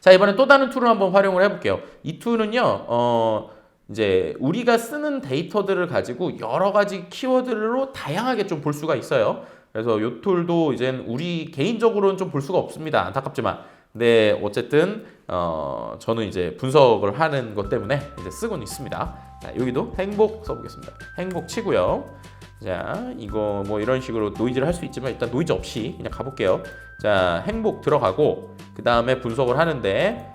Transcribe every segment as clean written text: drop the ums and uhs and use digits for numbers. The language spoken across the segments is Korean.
자, 이번에 또 다른 툴을 한번 활용을 해볼게요. 이 툴은요, 이제 우리가 쓰는 데이터들을 가지고 여러 가지 키워드로 다양하게 좀 볼 수가 있어요. 그래서 이 툴도 이제 우리 개인적으로는 좀 볼 수가 없습니다. 안타깝지만. 근데 어쨌든 저는 이제 분석을 하는 것 때문에 이제 쓰고는 있습니다. 자, 여기도 행복 써보겠습니다. 행복 치고요. 자, 이거 뭐 이런 식으로 노이즈를 할 수 있지만 일단 노이즈 없이 그냥 가볼게요. 자, 행복 들어가고 그 다음에 분석을 하는데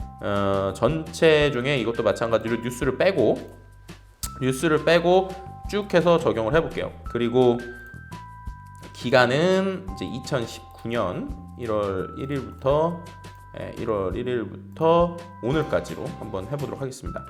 전체 중에 이것도 마찬가지로 뉴스를 빼고 쭉 해서 적용을 해볼게요. 그리고 기간은 이제 2019년 1월 1일부터 오늘까지로 한번 해보도록 하겠습니다.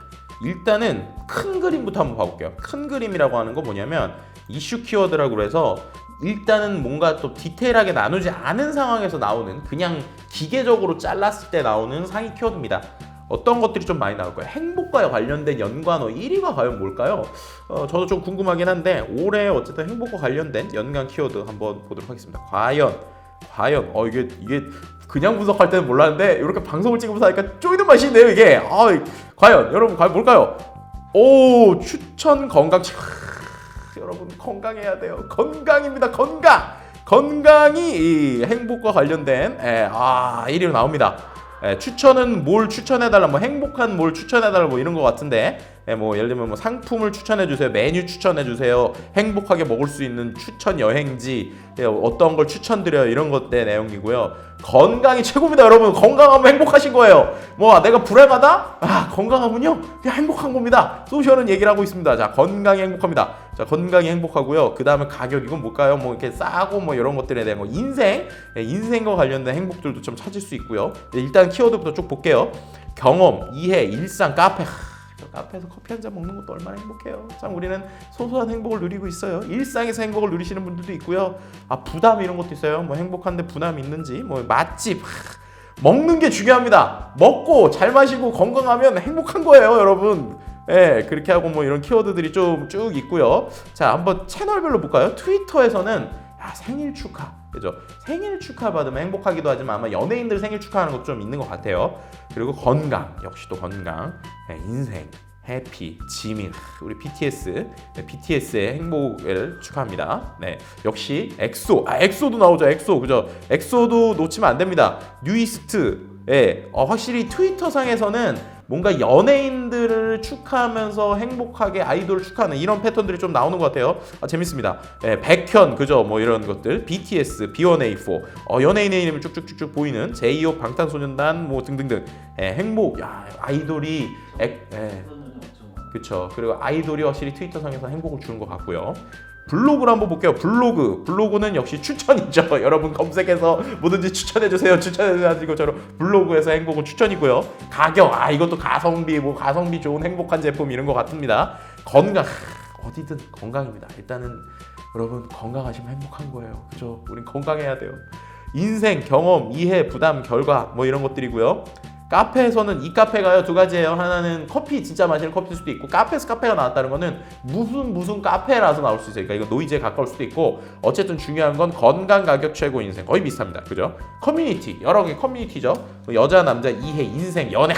일단은 큰 그림부터 한번 봐볼게요. 큰 그림이라고 하는 건 뭐냐면 이슈 키워드라고 해서 일단은 뭔가 또 디테일하게 나누지 않은 상황에서 나오는 그냥 기계적으로 잘랐을 때 나오는 상위 키워드입니다. 어떤 것들이 좀 많이 나올 거예요. 행복과 관련된 연관어 1위가 과연 뭘까요? 저도 좀 궁금하긴 한데 올해 어쨌든 행복과 관련된 연관 키워드 한번 보도록 하겠습니다. 과연 이게 그냥 분석할 때는 몰랐는데 이렇게 방송을 찍으면서 하니까 쪼이는 맛이 있네요 이게. 과연 여러분 뭘까요? 오, 추천 건강. 여러분 건강해야 돼요. 건강입니다. 건강이 이 행복과 관련된 1위로 나옵니다. 추천은 뭘 추천해달라, 뭐 행복한 뭘 추천해달라, 뭐 이런 것 같은데, 뭐 예를 들면 뭐 상품을 추천해주세요, 메뉴 추천해주세요, 행복하게 먹을 수 있는 추천 여행지, 어떤 걸 추천드려요, 이런 것들의 내용이고요. 건강이 최고입니다, 여러분. 건강하면 행복하신 거예요. 뭐 내가 불행하다? 건강하면요, 그냥 행복한 겁니다. 소셜은 얘기를 하고 있습니다. 자, 건강이 행복합니다. 자, 건강이 행복하고요. 그 다음에 가격, 이건 뭘까요? 뭐 이렇게 싸고 뭐 이런 것들에 대한 거, 인생과 관련된 행복들도 좀 찾을 수 있고요. 일단 키워드부터 쭉 볼게요. 경험, 이해, 일상, 카페. 카페에서 커피 한 잔 먹는 것도 얼마나 행복해요. 참 우리는 소소한 행복을 누리고 있어요. 일상에서 행복을 누리시는 분들도 있고요. 부담 이런 것도 있어요. 뭐 행복한데 부담이 있는지, 뭐 맛집. 먹는 게 중요합니다. 먹고 잘 마시고 건강하면 행복한 거예요, 여러분. 그렇게 하고 뭐 이런 키워드들이 좀 쭉 있고요. 자, 한번 채널별로 볼까요? 트위터에서는 생일 축하, 그죠? 생일 축하 받으면 행복하기도 하지만 아마 연예인들 생일 축하하는 것도 좀 있는 것 같아요. 그리고 건강, 역시 또 건강, 인생, 해피, 지민, 우리 BTS의 행복을 축하합니다. 네, 역시 엑소도 나오죠. 그죠? 엑소도 놓치면 안 됩니다. 뉴이스트, 확실히 트위터 상에서는 뭔가 연예인들을 축하하면서 행복하게 아이돌을 축하하는 이런 패턴들이 좀 나오는 것 같아요. 재밌습니다. 백현, 그죠? 뭐 이런 것들, BTS, B1A4, 연예인의 이름이 쭉쭉쭉쭉 보이는 제이홉, 방탄소년단, 뭐 등등등. 행복, 아이돌이, 그쵸. 그리고 아이돌이 확실히 트위터 상에서 행복을 주는 것 같고요. 블로그를 한번 볼게요. 블로그는 역시 추천이죠. 여러분 검색해서 뭐든지 추천해주세요. 추천해주는 것처럼 블로그에서 행복은 추천이고요. 가격, 이것도 가성비 좋은 행복한 제품 이런 것 같습니다. 건강, 어디든 건강입니다. 일단은 여러분 건강하시면 행복한 거예요. 그죠? 우린 건강해야 돼요. 인생, 경험, 이해, 부담, 결과 뭐 이런 것들이고요. 카페에서는 이 카페가요, 두 가지예요. 하나는 커피, 진짜 마시는 커피일 수도 있고, 카페에서 카페가 나왔다는 거는 무슨 카페라서 나올 수 있어요. 그러니까 이거 노이즈에 가까울 수도 있고, 어쨌든 중요한 건 건강, 가격, 최고, 인생. 거의 비슷합니다. 그죠? 커뮤니티, 여러 개 커뮤니티죠. 여자, 남자, 이해, 인생, 연애.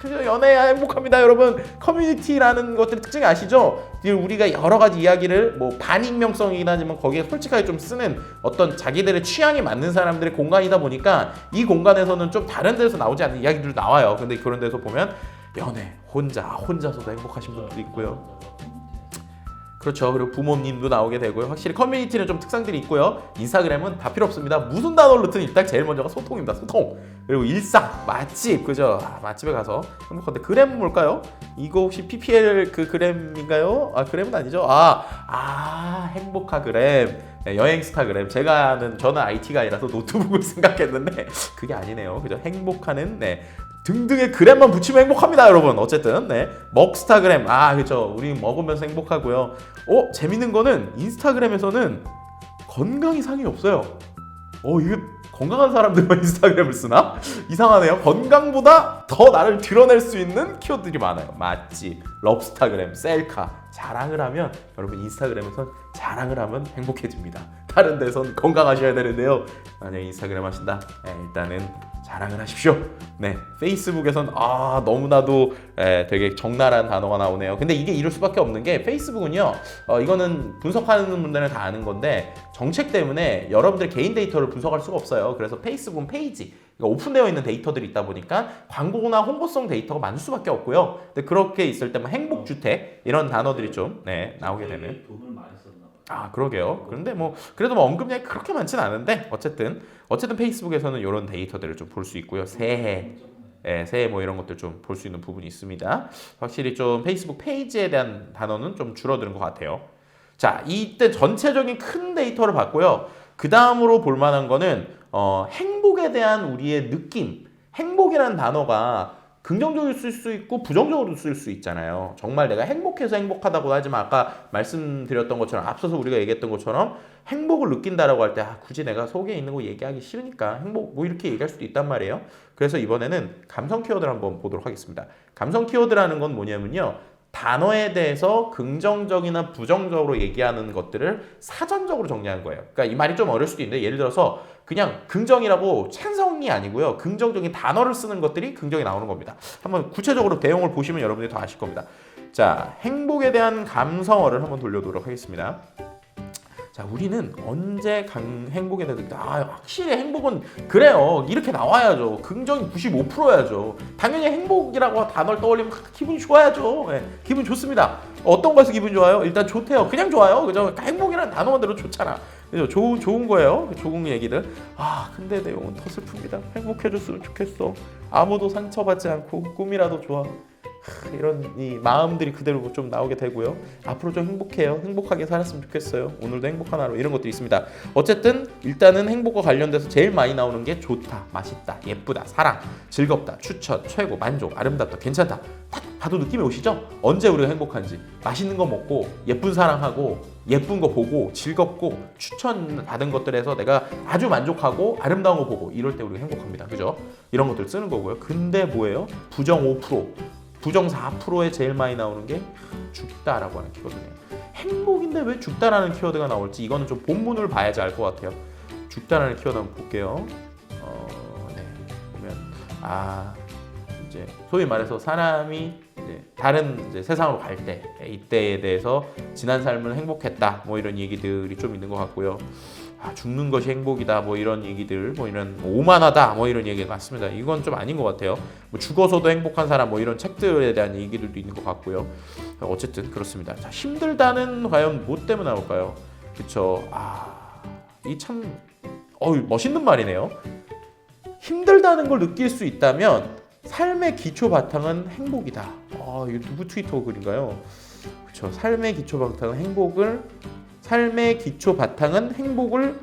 연애야 행복합니다, 여러분. 커뮤니티라는 것들의 특징이 아시죠? 우리가 여러 가지 이야기를 뭐 반익명성이긴 하지만 거기에 솔직하게 좀 쓰는 어떤 자기들의 취향이 맞는 사람들의 공간이다 보니까 이 공간에서는 좀 다른 데서 나오지 않는 이야기들도 나와요. 근데 그런 데서 보면 연애, 혼자서도 행복하신 분들도 있고요. 그렇죠. 그리고 부모님도 나오게 되고요. 확실히 커뮤니티는 좀 특성들이 있고요. 인스타그램은 다 필요 없습니다. 무슨 단어를 넣든 일단 제일 먼저가 소통입니다. 소통. 그리고 일상, 맛집, 그죠? 맛집에 가서 행복한데 그램은 뭘까요? 이거 혹시 PPL 그 그램인가요? 그램은 아니죠? 행복하 그램. 여행 스타그램. 저는 IT가 아니라서 노트북을 생각했는데 그게 아니네요. 그죠? 행복하는 등등의 그램만 붙이면 행복합니다, 여러분. 어쨌든 먹스타그램. 그렇죠. 우리 먹으면서 행복하고요. 재밌는 거는 인스타그램에서는 건강이 상이 없어요. 이게 건강한 사람들만 인스타그램을 쓰나? 이상하네요. 건강보다 더 나를 드러낼 수 있는 키워드들이 많아요. 맛집, 럽스타그램, 셀카. 자랑을 하면 여러분 인스타그램에선 자랑을 하면 행복해집니다. 다른 데선 건강하셔야 되는데요. 만약에 인스타그램 하신다, 일단은 자랑을 하십시오. 네, 페이스북에선 너무나도 되게 적나라한 단어가 나오네요. 근데 이게 이럴 수밖에 없는 게 페이스북은요, 이거는 분석하는 분들은 다 아는 건데 정책 때문에 여러분들 개인 데이터를 분석할 수가 없어요. 그래서 페이스북은 페이지, 그러니까 오픈되어 있는 데이터들이 있다 보니까 광고나 홍보성 데이터가 많을 수밖에 없고요. 근데 그렇게 있을 때만 행복주택 이런 단어들이 좀 나오게 되는. 돈을 많이 썼나 봐요. 그러게요. 그런데 그래도 언급량이 그렇게 많지는 않은데 어쨌든 페이스북에서는 이런 데이터들을 좀 볼 수 있고요. 새해 이런 것들 좀 볼 수 있는 부분이 있습니다. 확실히 좀 페이스북 페이지에 대한 단어는 좀 줄어드는 것 같아요. 자, 이때 전체적인 큰 데이터를 봤고요. 그 다음으로 볼 만한 거는 행복에 대한 우리의 느낌. 행복이라는 단어가 긍정적으로 쓸 수 있고 부정적으로 쓸 수 있잖아요. 정말 내가 행복해서 행복하다고 하지만 아까 말씀드렸던 것처럼 앞서서 우리가 얘기했던 것처럼 행복을 느낀다라고 할 때 굳이 내가 속에 있는 거 얘기하기 싫으니까 행복 이렇게 얘기할 수도 있단 말이에요. 그래서 이번에는 감성 키워드를 한번 보도록 하겠습니다. 감성 키워드라는 건 뭐냐면요. 단어에 대해서 긍정적이나 부정적으로 얘기하는 것들을 사전적으로 정리한 거예요. 그러니까 이 말이 좀 어려울 수도 있는데 예를 들어서 그냥 긍정이라고 찬성이 아니고요. 긍정적인 단어를 쓰는 것들이 긍정이 나오는 겁니다. 한번 구체적으로 내용을 보시면 여러분들이 더 아실 겁니다. 자, 행복에 대한 감성어를 한번 돌려보도록 하겠습니다. 자, 우리는 언제 행복에 대해서 확실히 행복은 그래요. 이렇게 나와야죠. 긍정이 95%야죠. 당연히 행복이라고 단어를 떠올리면 기분이 좋아야죠. 기분 좋습니다. 어떤 거에서 기분 좋아요? 일단 좋대요. 그냥 좋아요. 그죠? 행복이라는 단어만 들어도 좋잖아. 그죠? 좋은 거예요. 좋은 얘기들. 근데 내용은 더 슬픕니다. 행복해졌으면 좋겠어. 아무도 상처받지 않고 꿈이라도 좋아. 이런 이 마음들이 그대로 좀 나오게 되고요. 앞으로 좀 행복하게 살았으면 좋겠어요. 오늘도 행복한 하루 이런 것도 있습니다. 어쨌든 일단은 행복과 관련돼서 제일 많이 나오는 게 좋다, 맛있다, 예쁘다, 사랑, 즐겁다, 추천, 최고, 만족, 아름답다, 괜찮다. 딱 봐도 느낌이 오시죠? 언제 우리가 행복한지. 맛있는 거 먹고 예쁜 사랑하고 예쁜 거 보고 즐겁고 추천 받은 것들에서 내가 아주 만족하고 아름다운 거 보고 이럴 때 우리가 행복합니다. 그죠? 이런 것들 쓰는 거고요. 근데 뭐예요? 부정 5%. 부정 4%에 제일 많이 나오는 게 죽다라고 하는 키워드네요. 행복인데 왜 죽다라는 키워드가 나올지 이거는 좀 본문을 봐야지 알 것 같아요. 죽다라는 키워드 한번 볼게요. 보면 이제 소위 말해서 사람이 이제 다른 세상으로 갈 때 이때에 대해서 지난 삶은 행복했다 이런 얘기들이 좀 있는 것 같고요. 죽는 것이 행복이다 이런 얘기들 이런 오만하다 이런 얘기가 같습니다. 이건 좀 아닌 것 같아요. 죽어서도 행복한 사람 이런 책들에 대한 얘기들도 있는 것 같고요. 어쨌든 그렇습니다. 자, 힘들다는 과연 뭐 때문에 나올까요? 그쵸? 이 참 멋있는 말이네요. 힘들다는 걸 느낄 수 있다면 삶의 기초 바탕은 행복이다. 이거 누구 트위터 글인가요? 그쵸? 삶의 기초 바탕은 행복을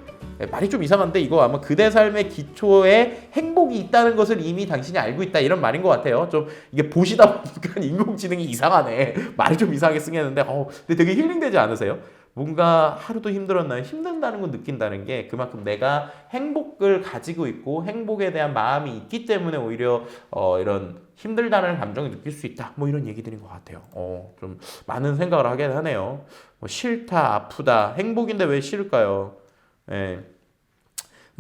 말이 좀 이상한데 이거 아마 그대 삶의 기초에 행복이 있다는 것을 이미 당신이 알고 있다 이런 말인 것 같아요. 좀 이게 보시다 보니까 인공지능이 이상하네. 말을 좀 이상하게 쓰겠는데 근데 되게 힐링되지 않으세요? 뭔가 하루도 힘들었나요? 힘든다는 걸 느낀다는 게 그만큼 내가 행복을 가지고 있고 행복에 대한 마음이 있기 때문에 오히려 이런 힘들다는 감정을 느낄 수 있다. 이런 얘기들인 것 같아요. 좀 많은 생각을 하게 하네요. 싫다, 아프다, 행복인데 왜 싫을까요?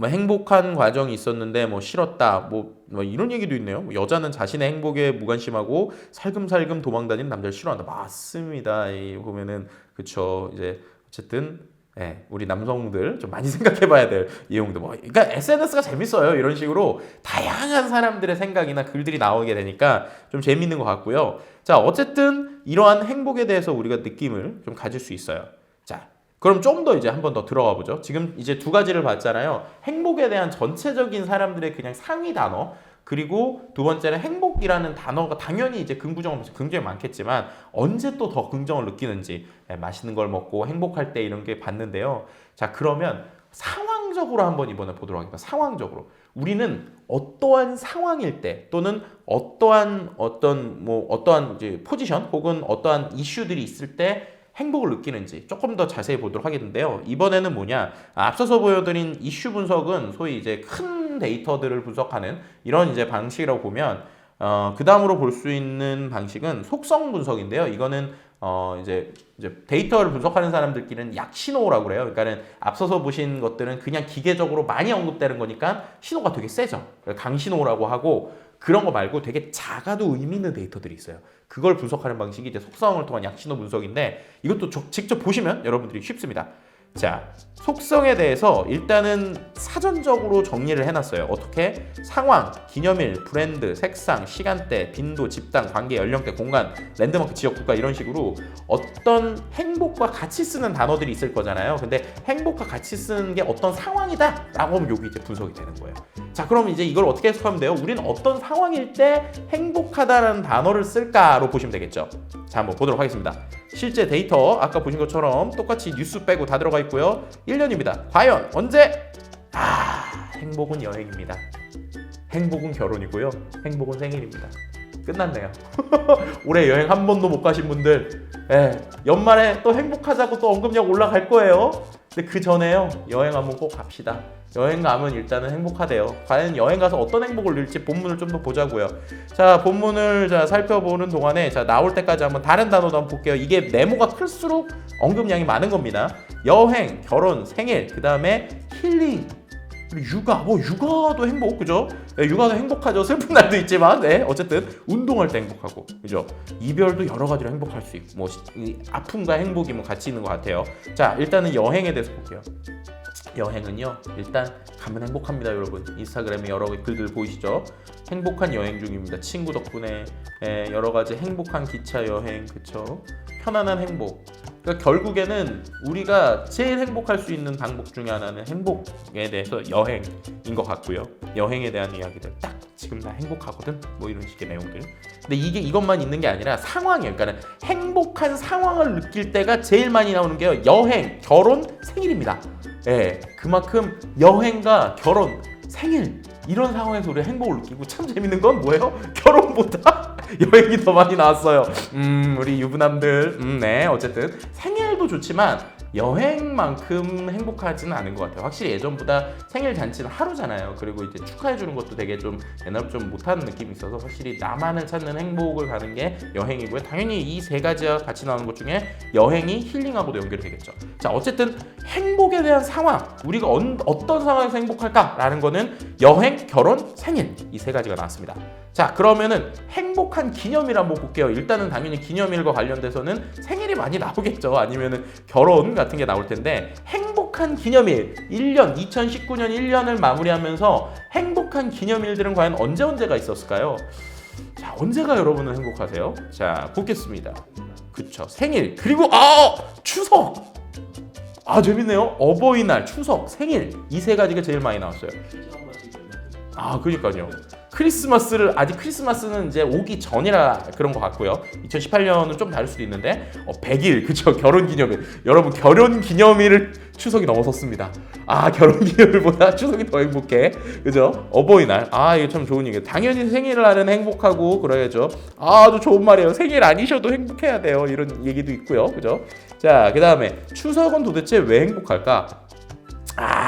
행복한 과정이 있었는데 싫었다, 이런 얘기도 있네요. 여자는 자신의 행복에 무관심하고 살금살금 도망다니는 남자를 싫어한다. 맞습니다. 보면은 그쵸. 이제 어쨌든 우리 남성들 좀 많이 생각해봐야 될 내용들. 그러니까 SNS가 재밌어요. 이런 식으로 다양한 사람들의 생각이나 글들이 나오게 되니까 좀 재밌는 것 같고요. 자, 어쨌든 이러한 행복에 대해서 우리가 느낌을 좀 가질 수 있어요. 자, 그럼 좀 더 이제 한 번 더 들어가 보죠. 지금 이제 두 가지를 봤잖아요. 행복에 대한 전체적인 사람들의 그냥 상위 단어. 그리고 두 번째는 행복이라는 단어가 당연히 이제 긍부정은 굉장히 많겠지만 언제 또 더 긍정을 느끼는지 맛있는 걸 먹고 행복할 때 이런 게 봤는데요. 자, 그러면 상황적으로 한번 이번에 보도록 하겠습니다. 상황적으로 우리는 어떠한 상황일 때 또는 어떠한 이제 포지션 혹은 어떠한 이슈들이 있을 때 행복을 느끼는지 조금 더 자세히 보도록 하겠는데요. 이번에는 뭐냐? 앞서서 보여드린 이슈 분석은 소위 이제 큰 데이터들을 분석하는 이런 이제 방식이라고 보면 그 다음으로 볼 수 있는 방식은 속성 분석인데요. 이거는 이제 데이터를 분석하는 사람들끼리는 약신호라고 그래요. 그러니까는 앞서서 보신 것들은 그냥 기계적으로 많이 언급되는 거니까 신호가 되게 세죠. 강신호라고 하고 그런 거 말고 되게 작아도 의미 있는 데이터들이 있어요. 그걸 분석하는 방식이 이제 속성을 통한 약신호 분석인데 이것도 직접 보시면 여러분들이 쉽습니다. 자, 속성에 대해서 일단은 사전적으로 정리를 해놨어요. 어떻게? 상황, 기념일, 브랜드, 색상, 시간대, 빈도, 집단, 관계, 연령대, 공간, 랜드마크, 지역, 국가 이런 식으로 어떤 행복과 같이 쓰는 단어들이 있을 거잖아요. 근데 행복과 같이 쓰는 게 어떤 상황이다 라고 하면 여기 이제 분석이 되는 거예요. 자, 그럼 이제 이걸 어떻게 해석하면 돼요? 우리는 어떤 상황일 때 행복하다라는 단어를 쓸까로 보시면 되겠죠. 자, 한번 보도록 하겠습니다. 실제 데이터 아까 보신 것처럼 똑같이 뉴스 빼고 다 들어가 있고요. 1년입니다. 과연 언제? 행복은 여행입니다. 행복은 결혼이고요. 행복은 생일입니다. 끝났네요. 올해 여행 한 번도 못 가신 분들, 연말에 또 행복하자고 또 언급량 올라갈 거예요. 근데 그 전에요, 여행 한번 꼭 갑시다. 여행 가면 일단은 행복하대요. 과연 여행 가서 어떤 행복을 누릴지 본문을 좀 더 보자고요. 자, 본문을 살펴보는 동안에 나올 때까지 한번 다른 단어도 한번 볼게요. 이게 네모가 클수록 언급량이 많은 겁니다. 여행, 결혼, 생일, 그 다음에 힐링, 육아, 육아도 행복, 그죠? 네, 육아도 행복하죠. 슬픈 날도 있지만, 어쨌든 운동할 때 행복하고, 그죠? 이별도 여러 가지로 행복할 수 있고, 아픔과 행복이 같이 있는 것 같아요. 자, 일단은 여행에 대해서 볼게요. 여행은요, 일단 가면 행복합니다, 여러분. 인스타그램에 여러 글들 보이시죠? 행복한 여행 중입니다. 친구 덕분에 여러 가지 행복한 기차 여행, 그쵸? 편안한 행복. 그러니까 결국에는 우리가 제일 행복할 수 있는 방법 중에 하나는 행복에 대해서 여행인 것 같고요. 여행에 대한 이야기들 딱 지금 나 행복하거든, 이런 식의 내용들. 근데 이것만 있는 게 아니라 상황이에요. 그러니까 행복한 상황을 느낄 때가 제일 많이 나오는 게요, 여행, 결혼, 생일입니다. 그만큼 여행과 결혼, 생일 이런 상황에서 우리가 행복을 느끼고, 참 재밌는 건 뭐예요? 결혼보다 여행이 더 많이 나왔어요. 우리 유부남들. 어쨌든 생일도 좋지만 여행만큼 행복하지는 않은 것 같아요. 확실히 예전보다 생일 잔치는 하루잖아요. 그리고 이제 축하해주는 것도 되게 좀 옛날 좀 못하는 느낌이 있어서 확실히 나만을 찾는 행복을 가는 게 여행이고요. 당연히 이 세 가지와 같이 나오는 것 중에 여행이 힐링하고도 연결이 되겠죠. 자, 어쨌든 행복에 대한 상황, 우리가 어떤 상황에서 행복할까라는 거는 여행, 결혼, 생일 이 세 가지가 나왔습니다. 자, 그러면은 행복한 기념일 한번 볼게요. 일단은 당연히 기념일과 관련돼서는 생일이 많이 나오겠죠. 아니면은 결혼 같은 게 나올 텐데, 행복한 기념일 1년 2019년 1년을 마무리하면서 행복한 기념일들은 과연 언제가 있었을까요? 자, 언제가 여러분은 행복하세요? 자, 보겠습니다. 그쵸, 생일, 그리고 추석. 재밌네요. 어버이날, 추석, 생일 이 세 가지가 제일 많이 나왔어요. 그러니까요. 크리스마스는 이제 오기 전이라 그런 것 같고요. 2018년은 좀 다를 수도 있는데 100일, 그쵸? 결혼기념일. 여러분, 결혼기념일을 추석이 넘어섰습니다. 결혼기념일보다 추석이 더 행복해, 그죠? 어버이날, 이거 참 좋은 얘기예요. 당연히 생일날은 행복하고 그래야죠. 아주 좋은 말이에요. 생일 아니셔도 행복해야 돼요, 이런 얘기도 있고요, 그죠? 자, 그 다음에 추석은 도대체 왜 행복할까?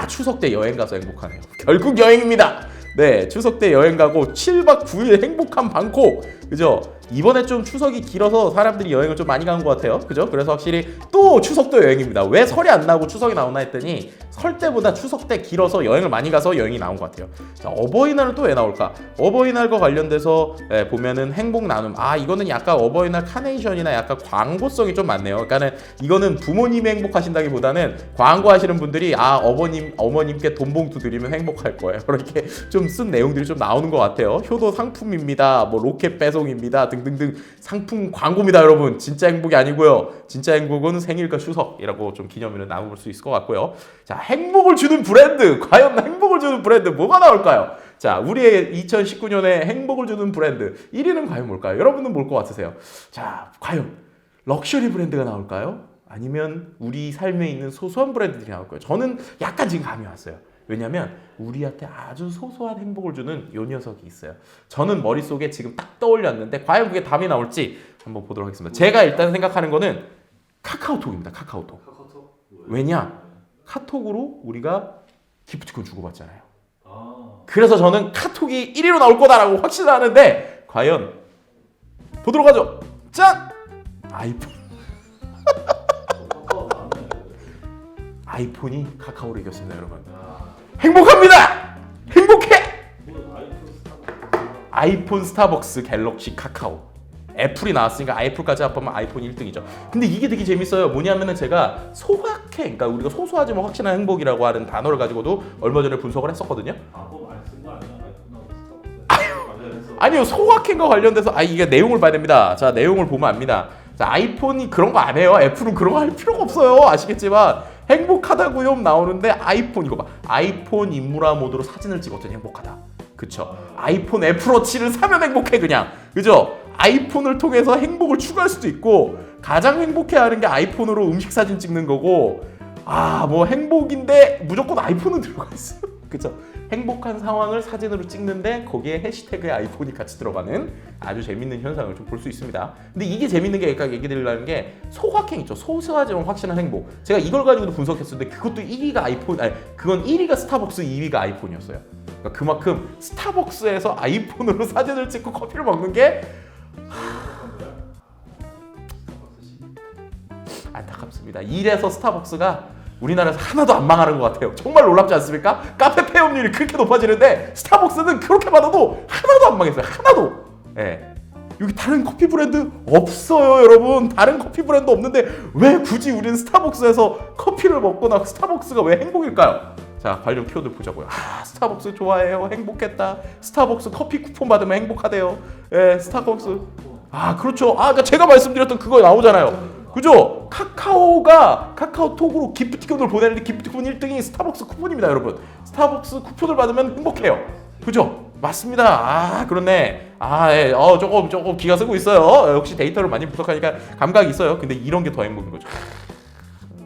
추석 때 여행 가서 행복하네요. 결국 여행입니다. 네, 추석 때 여행 가고 7박 9일 행복한 방콕, 그죠? 이번에 좀 추석이 길어서 사람들이 여행을 좀 많이 간 것 같아요, 그죠? 그래서 확실히 또 추석도 여행입니다. 왜 설이 안 나오고 추석이 나오나 했더니 설 때보다 추석 때 길어서 여행을 많이 가서 여행이 나온 것 같아요. 자, 어버이날은 또 왜 나올까? 어버이날과 관련돼서 보면은 행복 나눔. 이거는 약간 어버이날 카네이션이나 약간 광고성이 좀 많네요. 그러니까는 이거는 부모님이 행복하신다기보다는 광고하시는 분들이 어머님께 돈 봉투 드리면 행복할 거예요. 그렇게 좀 쓴 내용들이 좀 나오는 것 같아요. 효도 상품입니다. 로켓 배송입니다. 등등등 상품 광고입니다, 여러분. 진짜 행복이 아니고요. 진짜 행복은 생일과 추석이라고 좀 기념일을 나눠볼 수 있을 것 같고요. 자, 행복을 주는 브랜드. 과연 행복을 주는 브랜드 뭐가 나올까요? 자, 우리의 2019년에 행복을 주는 브랜드 1위는 과연 뭘까요? 여러분은 뭘 것 같으세요? 자, 과연 럭셔리 브랜드가 나올까요? 아니면 우리 삶에 있는 소소한 브랜드들이 나올까요? 저는 약간 지금 감이 왔어요. 왜냐면 우리한테 아주 소소한 행복을 주는 요 녀석이 있어요. 저는 머릿속에 지금 딱 떠올렸는데 과연 그게 답이 나올지 한번 보도록 하겠습니다. 제가 일단 생각하는 거는 카카오톡입니다. 카카오톡. 왜냐? 카톡으로 우리가 기프티콘 주고받잖아요. 그래서 저는 카톡이 1위로 나올 거다라고 확신을 하는데 과연 보도록 하죠. 짠! 아이폰. 아이폰이 카카오를 이겼습니다, 여러분. 행복합니다. 행복해. 아이폰, 스타벅스, 갤럭시, 카카오. 애플이 나왔으니까 애플까지 합하면 아이폰이 1등이죠. 근데 이게 되게 재밌어요. 뭐냐면은 제가 소확행, 그러니까 우리가 소소하지만 확실한 행복이라고 하는 단어를 가지고도 얼마 전에 분석을 했었거든요. 아니요, 소확행과 관련돼서 이게 내용을 봐야 됩니다. 자, 내용을 보면 압니다. 자, 아이폰이 그런 거 안 해요. 애플은 그런 거 할 필요가 없어요. 아시겠지만 행복하다고요 나오는데 아이폰 이거 봐. 아이폰 인물화 모드로 사진을 찍었더니 행복하다. 그쵸? 아이폰 애플워치를 사면 행복해 그냥. 그죠? 아이폰을 통해서 행복을 추구할 수도 있고 가장 행복해하는 게 아이폰으로 음식 사진 찍는 거고 뭐 행복인데 무조건 아이폰은 들어가 있어요. 그쵸? 행복한 상황을 사진으로 찍는데 거기에 해시태그에 아이폰이 같이 들어가는 아주 재밌는 현상을 좀 볼 수 있습니다. 근데 이게 재밌는 게 아까 얘기 드리려는 게 소확행 있죠. 소소하지만 확실한 행복. 제가 이걸 가지고도 분석했었는데 그것도 1위가 아이폰, 그건 1위가 스타벅스, 2위가 아이폰이었어요. 그러니까 그만큼 스타벅스에서 아이폰으로 사진을 찍고 커피를 먹는 게 안타깝습니다. 이래서 스타벅스가 우리나라에서 하나도 안 망하는 것 같아요. 정말 놀랍지 않습니까? 카페 폐업률이 그렇게 높아지는데 스타벅스는 그렇게 받아도 하나도 안 망했어요. 하나도. 예. 여기 다른 커피 브랜드 없어요, 여러분. 다른 커피 브랜드 없는데 왜 굳이 우리는 스타벅스에서 커피를 먹거나 스타벅스가 왜 행복일까요? 자, 관련 키워드 보자고요. 스타벅스 좋아해요. 행복했다. 스타벅스 커피 쿠폰 받으면 행복하대요. 예, 스타벅스. 그렇죠. 그러니까 제가 말씀드렸던 그거 나오잖아요. 그죠? 카카오톡으로 기프티콘을 보내는데 기프티콘 1등이 스타벅스 쿠폰입니다, 여러분. 스타벅스 쿠폰을 받으면 행복해요. 그죠? 맞습니다. 그렇네. 예. 조금 기가 쓰고 있어요. 역시 데이터를 많이 분석하니까 감각이 있어요. 근데 이런 게 더 행복인 거죠.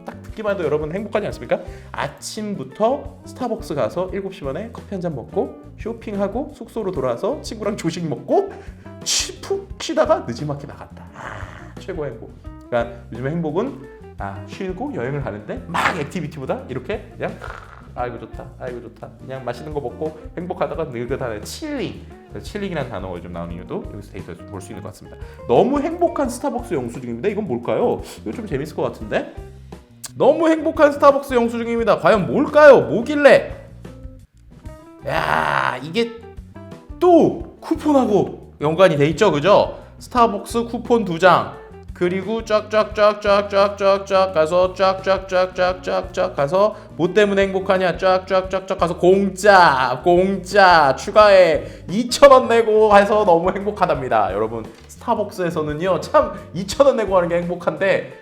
딱 듣기만 해도 여러분 행복하지 않습니까? 아침부터 스타벅스 가서 7시 반에 커피 한 잔 먹고 쇼핑하고 숙소로 돌아와서 친구랑 조식 먹고 푹 쉬다가 늦지막히 나갔다. 최고의 행복. 그러니까 요즘에 행복은 쉬고 여행을 가는데 막 액티비티보다 이렇게 그냥 아이고 좋다 그냥 맛있는 거 먹고 행복하다가 늙어다는 칠링이라는 단어가 요즘 나오는 이유도 여기서 데이터에서 볼 수 있는 것 같습니다. 너무 행복한 스타벅스 영수증입니다. 이건 뭘까요? 이거 좀 재밌을 것 같은데? 너무 행복한 스타벅스 영수증입니다. 과연 뭘까요? 뭐길래? 이게 또 쿠폰하고 연관이 돼 있죠, 그죠? 스타벅스 쿠폰 2장 그리고 쫙쫙쫙쫙쫙쫙쫙 가서 쫙쫙쫙쫙쫙쫙 가서 뭐 때문에 행복하냐 쫙쫙쫙쫙 가서 공짜 추가해 2,000원 내고 해서 너무 행복하답니다. 여러분 스타벅스에서는요 참 2,000원 내고 하는 게 행복한데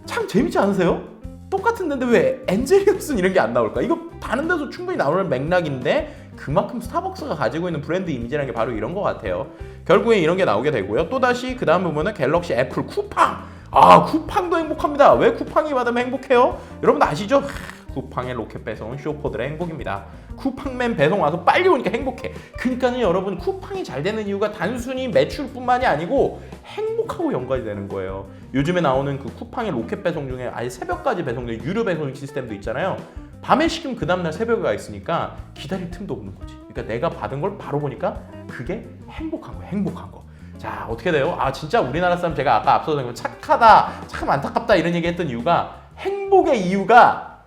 참 재밌지 않으세요? 똑같은 데인데 왜 엔젤리너스는 이런 게 안 나올까? 이거 다른 데서 충분히 나오는 맥락인데 그만큼 스타벅스가 가지고 있는 브랜드 이미지라는 게 바로 이런 것 같아요. 결국에 이런 게 나오게 되고요. 또다시 그 다음 부분은 갤럭시 애플 쿠팡. 쿠팡도 행복합니다. 왜 쿠팡이 받으면 행복해요? 여러분 아시죠? 쿠팡의 로켓 배송은 쇼퍼들의 행복입니다. 쿠팡맨 배송 와서 빨리 오니까 행복해. 그러니까요 여러분 쿠팡이 잘 되는 이유가 단순히 매출뿐만이 아니고 행복하고 연관이 되는 거예요. 요즘에 나오는 그 쿠팡의 로켓 배송 중에 아예 새벽까지 배송되는 유료 배송 시스템도 있잖아요. 밤에 시키면 그 다음날 새벽에 가 있으니까 기다릴 틈도 없는 거지. 그러니까 내가 받은 걸 바로 보니까 그게 행복한 거. 자 어떻게 돼요? 진짜 우리나라 사람 제가 아까 앞서서 착하다, 참 안타깝다 이런 얘기했던 이유가 행복의 이유가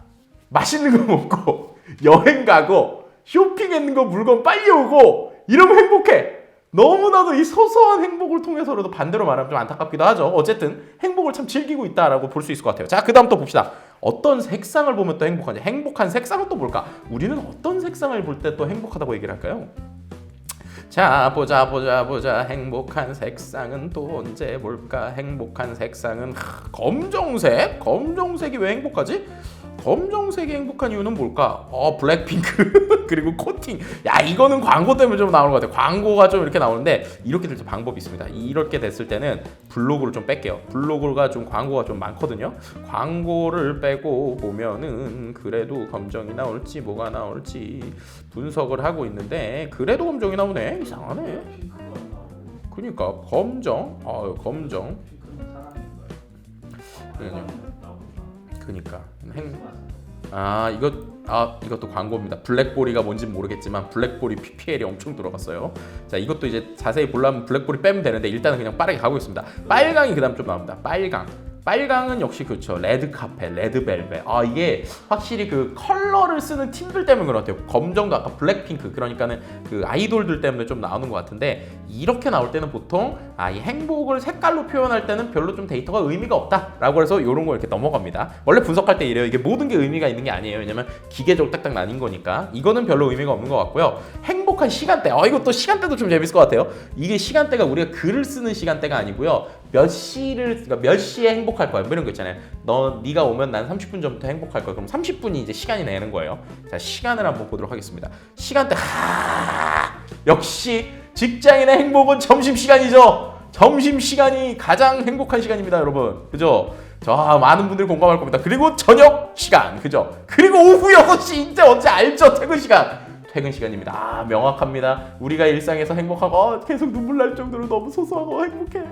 맛있는 거 먹고 여행 가고 쇼핑했는 거 물건 빨리 오고 이러면 행복해. 너무나도 이 소소한 행복을 통해서라도 반대로 말하면 좀 안타깝기도 하죠. 어쨌든 행복을 참 즐기고 있다라고 볼 수 있을 것 같아요. 자, 그 다음 또 봅시다. 어떤 색상을 보면 또 행복한지. 행복한 색상은 또 뭘까? 우리는 어떤 색상을 볼 때 또 행복하다고 얘기를 할까요? 자, 보자. 행복한 색상은 또 언제 볼까? 행복한 색상은 검정색? 검정색이 왜 행복하지? 검정색이 행복한 이유는 뭘까? 블랙핑크 그리고 코팅. 이거는 광고 때문에 좀 나오는 것 같아요. 광고가 좀 이렇게 나오는데 이렇게 될 때 방법이 있습니다. 이렇게 됐을 때는 블로그를 좀 뺄게요. 블로그가 좀 광고가 좀 많거든요. 광고를 빼고 보면은 그래도 검정이 나올지 뭐가 나올지 분석을 하고 있는데 그래도 검정이 나오네. 이상하네. 그러니까 검정. 그러니까 이것도 광고입니다. 블랙보리가 뭔지는 모르겠지만 블랙보리 PPL이 엄청 들어갔어요. 자, 이것도 이제 자세히 보려면 블랙보리 빼면 되는데 일단은 그냥 빠르게 가고 있습니다. 빨강이 그다음 좀 나옵니다. 빨강은 역시 그렇죠. 레드 카펫, 레드 벨벳. 아 이게 확실히 그 컬러를 쓰는 팀들 때문에 그런 것 같아요. 검정도 아까 블랙핑크, 그러니까는 그 아이돌들 때문에 좀 나오는 것 같은데, 이렇게 나올 때는 보통 이 행복을 색깔로 표현할 때는 별로 좀 데이터가 의미가 없다라고 해서 이런 거 이렇게 넘어갑니다. 원래 분석할 때 이래요. 이게 모든 게 의미가 있는 게 아니에요. 왜냐면 기계적으로 딱딱 나뉜 거니까. 이거는 별로 의미가 없는 것 같고요. 행복한 시간대. 이것도 시간대도 좀 재밌을 것 같아요. 이게 시간대가 우리가 글을 쓰는 시간대가 아니고요. 그러니까 몇 시에 행복할 거야. 뭐 이런 거 있잖아요. 네가 오면 난 30분 전부터 행복할 거야. 그럼 30분이 이제 시간이 내는 거예요. 자, 시간을 한번 보도록 하겠습니다. 시간대. 역시 직장인의 행복은 점심시간이죠. 점심시간이 가장 행복한 시간입니다, 여러분. 그죠? 많은 분들이 공감할 겁니다. 그리고 저녁 시간. 그죠? 그리고 오후 6시. 이제 언제 알죠? 퇴근 시간. 퇴근 시간입니다. 명확합니다. 우리가 일상에서 행복하고 계속 눈물 날 정도로 너무 소소하고 행복해.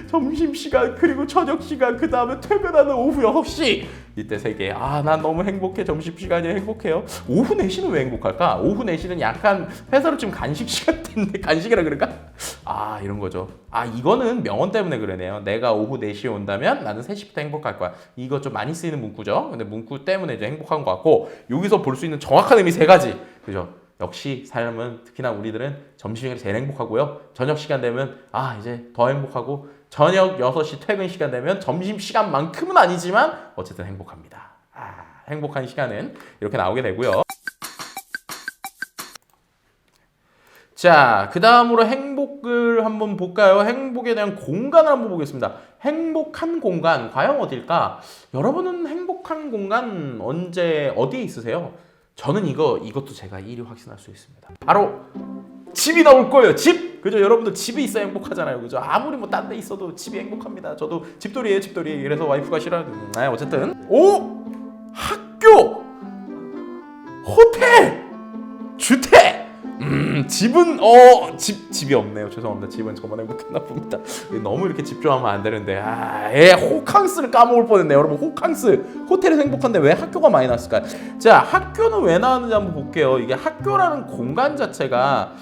점심시간, 그리고 저녁시간, 그 다음에 퇴근하는 오후 6시. 이때 세 개. 난 너무 행복해. 점심시간이 행복해요. 오후 4시는 왜 행복할까? 오후 4시는 약간 회사로 지금 간식 시간대인데, 간식이라 그럴까? 이런 거죠. 이거는 명언 때문에 그러네요. 내가 오후 4시에 온다면 나는 3시부터 행복할 거야. 이거 좀 많이 쓰이는 문구죠. 근데 문구 때문에 이제 행복한 것 같고, 여기서 볼 수 있는 정확한 의미 3가지. 그죠? 역시 삶은, 특히나 우리들은 점심시간이 제일 행복하고요. 저녁 시간 되면 이제 더 행복하고, 저녁 6시 퇴근 시간 되면 점심시간만큼은 아니지만 어쨌든 행복합니다. 행복한 시간은 이렇게 나오게 되고요. 자, 그 다음으로 행복을 한번 볼까요? 행복에 대한 공간을 한번 보겠습니다. 행복한 공간, 과연 어딜까? 여러분은 행복한 공간 어디에 있으세요? 저는 이것도 제가 1위 확신할 수 있습니다. 바로 집이 나올 거예요. 집! 그죠? 여러분들 집이 있어야 행복하잖아요. 그죠? 아무리 뭐 딴 데 있어도 집이 행복합니다. 저도 집돌이에요, 집돌이. 그래서 와이프가 싫어하는. 어쨌든. 학교! 호텔! 주택! 집은 집이 없네요. 죄송합니다. 집은 저만 행복했나 봅니다. 너무 이렇게 집중하면 안 되는데 호캉스를 까먹을 뻔했네요. 여러분, 호캉스 호텔에서 행복한데 왜 학교가 많이 나왔을까요? 자, 학교는 왜 나왔는지 한번 볼게요. 이게 학교라는 공간 자체가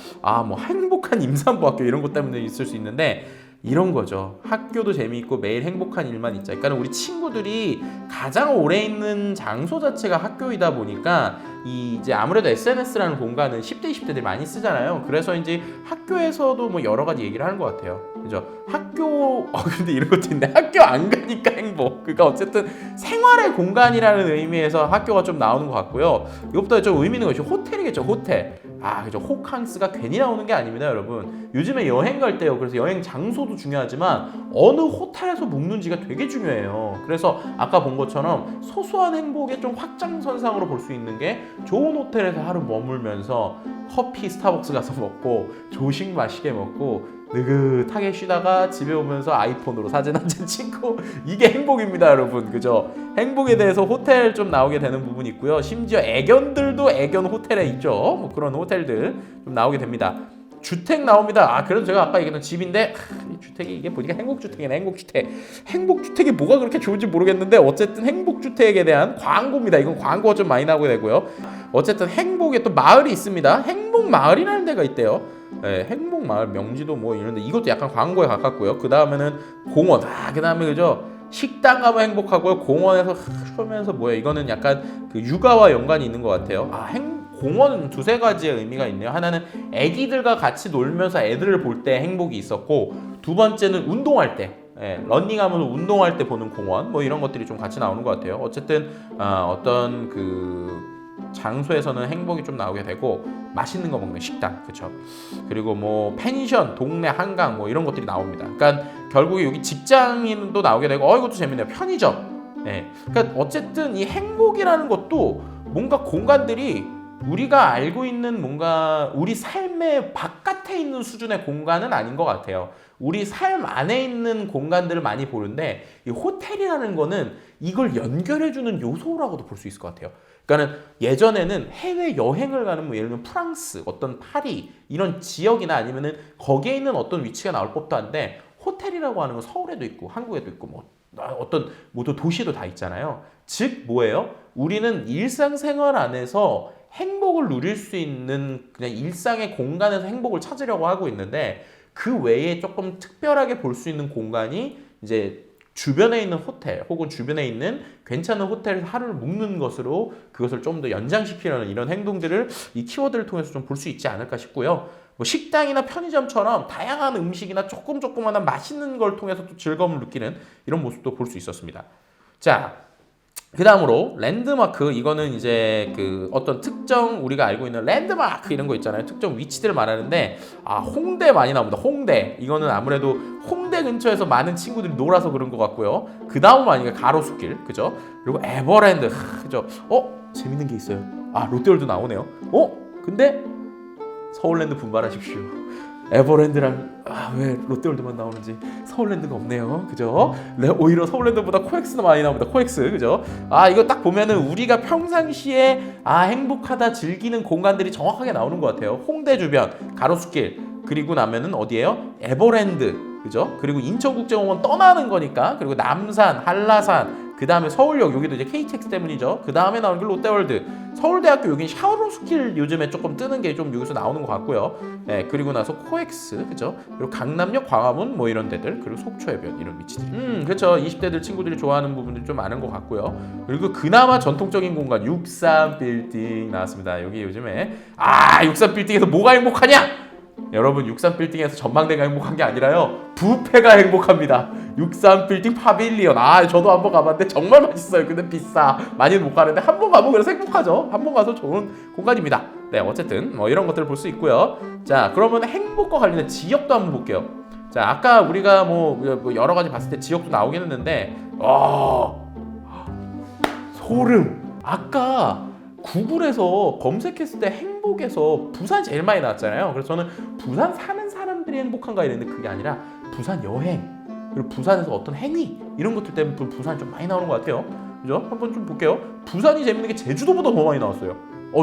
뭐 행복한 임산부 학교 이런 것 때문에 있을 수 있는데, 이런 거죠. 학교도 재미있고 매일 행복한 일만 있자. 그러니까 우리 친구들이 가장 오래 있는 장소 자체가 학교이다 보니까 이제 아무래도 SNS라는 공간은 10대, 20대들이 많이 쓰잖아요. 그래서 이제 학교에서도 뭐 여러 가지 얘기를 하는 것 같아요. 그죠? 학교, 근데 이런 것도 있네. 학교 안 가니까 행복. 그러니까 어쨌든 생활의 공간이라는 의미에서 학교가 좀 나오는 것 같고요. 이것보다 좀 의미 있는 것이 호텔이겠죠, 호텔. 그죠. 호캉스가 괜히 나오는 게 아닙니다, 여러분. 요즘에 여행 갈 때요. 그래서 여행 장소도 중요하지만 어느 호텔에서 묵는지가 되게 중요해요. 그래서 아까 본 것처럼 소소한 행복의 좀 확장선상으로 볼 수 있는 게 좋은 호텔에서 하루 머물면서 커피 스타벅스 가서 먹고 조식 맛있게 먹고 느긋하게 쉬다가 집에 오면서 아이폰으로 사진 한 장 찍고, 이게 행복입니다, 여러분. 그죠? 행복에 대해서 호텔 좀 나오게 되는 부분이 있고요. 심지어 애견들도 애견 호텔에 있죠. 뭐 그런 호텔들 좀 나오게 됩니다. 주택 나옵니다. 그래도 제가 아까 얘기했던 집인데, 이 주택이 이게 보니까 행복주택이네. 행복주택. 행복주택이 뭐가 그렇게 좋은지 모르겠는데 어쨌든 행복주택에 대한 광고입니다. 이건 광고가 좀 많이 나오게 되고요. 어쨌든 행복에 또 마을이 있습니다. 행복마을이라는 데가 있대요. 행복마을, 명지도 뭐 이런데, 이것도 약간 광고에 가깝고요. 그 다음에는 공원. 그 다음에 그죠? 식당 가면 행복하고요. 공원에서 쉬면서 이거는 약간 그 육아와 연관이 있는 것 같아요. 공원은 2-3가지의 의미가 있네요. 하나는 애기들과 같이 놀면서 애들을 볼 때 행복이 있었고, 두 번째는 운동할 때, 러닝하면서 운동할 때 보는 공원, 뭐 이런 것들이 좀 같이 나오는 것 같아요. 어쨌든 어떤 그 장소에서는 행복이 좀 나오게 되고, 맛있는 거 먹는 식당, 그렇죠. 그리고 뭐 펜션, 동네 한강 뭐 이런 것들이 나옵니다. 그러니까 결국에 여기 직장인도 나오게 되고, 이것도 재밌네요. 편의점. 그러니까 어쨌든 이 행복이라는 것도 뭔가 공간들이 우리가 알고 있는 뭔가 우리 삶의 바깥에 있는 수준의 공간은 아닌 것 같아요. 우리 삶 안에 있는 공간들을 많이 보는데, 이 호텔이라는 거는 이걸 연결해주는 요소라고도 볼 수 있을 것 같아요. 그러니까는 예전에는 해외 여행을 가는 예를 들면 프랑스, 어떤 파리 이런 지역이나 아니면은 거기에 있는 어떤 위치가 나올 법도 한데, 호텔이라고 하는 건 서울에도 있고 한국에도 있고 뭐 어떤 모두 도시도 다 있잖아요. 즉 뭐예요? 우리는 일상생활 안에서 행복을 누릴 수 있는 그냥 일상의 공간에서 행복을 찾으려고 하고 있는데, 그 외에 조금 특별하게 볼 수 있는 공간이 이제 주변에 있는 호텔 혹은 주변에 있는 괜찮은 호텔에서 하루를 묵는 것으로 그것을 좀 더 연장시키려는 이런 행동들을 이 키워드를 통해서 좀 볼 수 있지 않을까 싶고요. 뭐 식당이나 편의점처럼 다양한 음식이나 조그마한 맛있는 걸 통해서 또 즐거움을 느끼는 이런 모습도 볼 수 있었습니다. 자, 그 다음으로 랜드마크, 이거는 이제 그 어떤 특정 우리가 알고 있는 랜드마크 이런 거 있잖아요. 특정 위치들을 말하는데 홍대 많이 나옵니다. 홍대, 이거는 아무래도 홍대 근처에서 많은 친구들이 놀아서 그런 것 같고요. 그 다음은 아니가 가로수길, 그죠? 그리고 에버랜드, 그죠? 재밌는 게 있어요. 롯데월드 나오네요. 근데 서울랜드 분발하십시오. 에버랜드랑 왜 롯데월드만 나오는지 서울랜드가 없네요. 그죠? 오히려 서울랜드보다 코엑스가 많이 나옵니다. 코엑스. 그죠? 이거 딱 보면은 우리가 평상시에 행복하다 즐기는 공간들이 정확하게 나오는 것 같아요. 홍대 주변, 가로수길, 그리고 나면은 어디예요? 에버랜드. 그죠? 그리고 인천국제공원 떠나는 거니까. 그리고 남산, 한라산, 그 다음에 서울역, 여기도 이제 KTX 때문이죠. 그 다음에 나오는 게 롯데월드. 서울대학교 여기 샤워로스킬 요즘에 조금 뜨는 게 좀 여기서 나오는 것 같고요. 네, 그리고 나서 코엑스, 그죠? 그리고 강남역, 광화문 뭐 이런 데들, 그리고 속초해변 이런 위치들. 그렇죠. 20대들 친구들이 좋아하는 부분들이 좀 많은 것 같고요. 그리고 그나마 전통적인 공간 63빌딩 나왔습니다. 여기 요즘에 63빌딩에서 뭐가 행복하냐? 여러분 63빌딩에서 전망대가 행복한 게 아니라요, 뷔페가 행복합니다. 63빌딩 파빌리온, 저도 한번 가봤는데 정말 맛있어요. 근데 비싸. 많이는 못 가는데 한번 가보면 그래서 행복하죠. 한번 가서 좋은 공간입니다. 네, 어쨌든 뭐 이런 것들을 볼 수 있고요. 자, 그러면 행복과 관련된 지역도 한번 볼게요. 자, 아까 우리가 뭐 여러 가지 봤을 때 지역도 나오긴 했는데 소름. 아까 구글에서 검색했을 때 행복에서 부산이 제일 많이 나왔잖아요. 그래서 저는 부산 사는 사람들이 행복한가 이랬는데 그게 아니라 부산 여행, 그리고 부산에서 어떤 행위 이런 것들 때문에 부산이 좀 많이 나오는 것 같아요. 그죠? 한번 좀 볼게요. 부산이 재밌는 게 제주도보다 더 많이 나왔어요.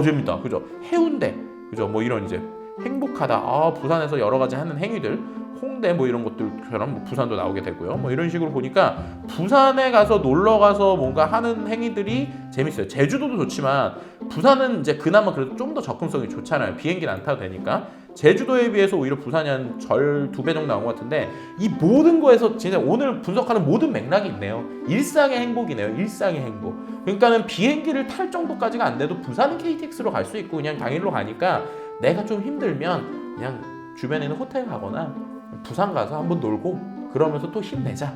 재밌다. 그죠? 해운대, 그죠? 뭐 이런 이제 행복하다. 부산에서 여러 가지 하는 행위들, 홍대 뭐 이런 것들처럼 뭐 부산도 나오게 되고요. 뭐 이런 식으로 보니까 부산에 가서 놀러 가서 뭔가 하는 행위들이 재밌어요. 제주도도 좋지만 부산은 이제 그나마 그래도 좀 더 접근성이 좋잖아요. 비행기는 안 타도 되니까. 제주도에 비해서 오히려 부산이 한 절 2배 정도 나온 것 같은데, 이 모든 거에서 진짜 오늘 분석하는 모든 맥락이 있네요. 일상의 행복이네요. 일상의 행복. 그러니까는 비행기를 탈 정도까지가 안 돼도 부산은 KTX로 갈 수 있고 그냥 당일로 가니까 내가 좀 힘들면 그냥 주변에 있는 호텔 가거나 부산 가서 한번 놀고 그러면서 또 힘내자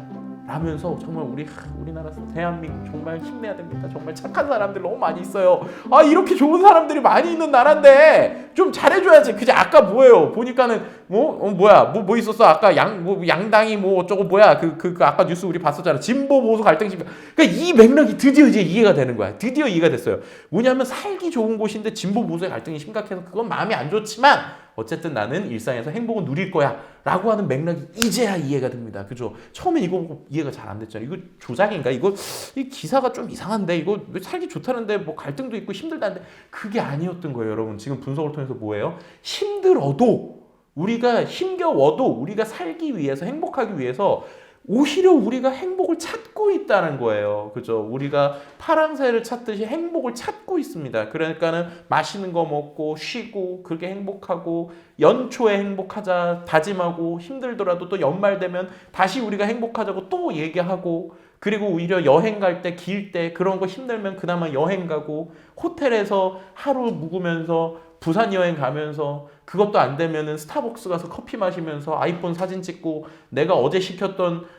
라면서, 정말 우리나라 대한민국 정말 힘내야 됩니다. 정말 착한 사람들 너무 많이 있어요. 이렇게 좋은 사람들이 많이 있는 나라인데 좀 잘해줘야지. 그지? 아까 뭐예요? 보니까는 뭐 있었어? 아까 양당이 뭐 어쩌고 뭐야? 그 아까 뉴스 우리 봤었잖아. 진보 보수 갈등 심각. 그러니까 이 맥락이 드디어 이제 이해가 되는 거야. 드디어 이해가 됐어요. 뭐냐면 살기 좋은 곳인데 진보 보수의 갈등이 심각해서 그건 마음이 안 좋지만 어쨌든 나는 일상에서 행복은 누릴 거야 라고 하는 맥락이 이제야 이해가 됩니다. 그죠? 처음에 이거 보고 이해가 잘 안 됐잖아요. 이거 조작인가? 이 기사가 좀 이상한데? 이거 살기 좋다는데 뭐 갈등도 있고 힘들다는데? 그게 아니었던 거예요, 여러분. 지금 분석을 통해서 뭐예요? 힘들어도, 우리가 힘겨워도 우리가 살기 위해서, 행복하기 위해서 오히려 우리가 행복을 찾고 있다는 거예요. 그죠? 우리가 파랑새를 찾듯이 행복을 찾고 있습니다. 그러니까는 맛있는 거 먹고 쉬고 그렇게 행복하고, 연초에 행복하자 다짐하고 힘들더라도 또 연말 되면 다시 우리가 행복하자고 또 얘기하고, 그리고 오히려 여행 갈 때, 길 때 그런 거 힘들면 그나마 여행 가고, 호텔에서 하루 묵으면서 부산 여행 가면서, 그것도 안 되면은 스타벅스 가서 커피 마시면서 아이폰 사진 찍고, 내가 어제 시켰던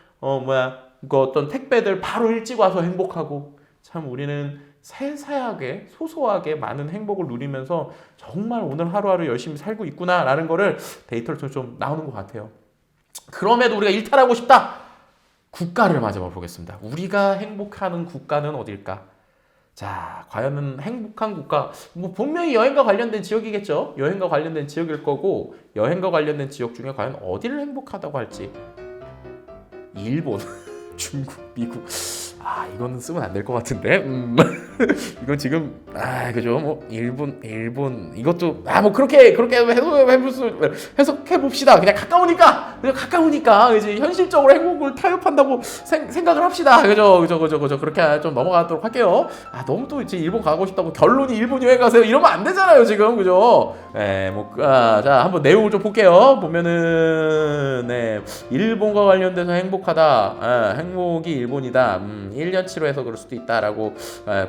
그 어떤 택배들 바로 일찍 와서 행복하고. 참 우리는 세세하게 소소하게 많은 행복을 누리면서 정말 오늘 하루하루 열심히 살고 있구나라는 거를 데이터를 통해서 좀 나오는 것 같아요. 그럼에도 우리가 일탈하고 싶다. 국가를 마저 보겠습니다. 우리가 행복하는 국가는 어딜까? 자, 과연 행복한 국가, 뭐 분명히 여행과 관련된 지역이겠죠. 여행과 관련된 지역일 거고, 여행과 관련된 지역 중에 과연 어디를 행복하다고 할지. 일본, 중국, 미국. 이거는 쓰면 안 될 것 같은데. 이건 지금 그죠? 뭐 일본 이것도 뭐 그렇게 해석해 봅시다. 그냥 가까우니까 이제 현실적으로 행복을 타협한다고 생각을 합시다. 그죠? 그렇게 좀 넘어가도록 할게요. 너무 또 이제 일본 가고 싶다고 결론이 일본 여행 가세요 이러면 안 되잖아요 지금. 그죠? 자 한번 내용을 좀 볼게요. 보면은 일본과 관련돼서 행복하다. 행복이 일본이다. 1년치로 해서 그럴 수도 있다라고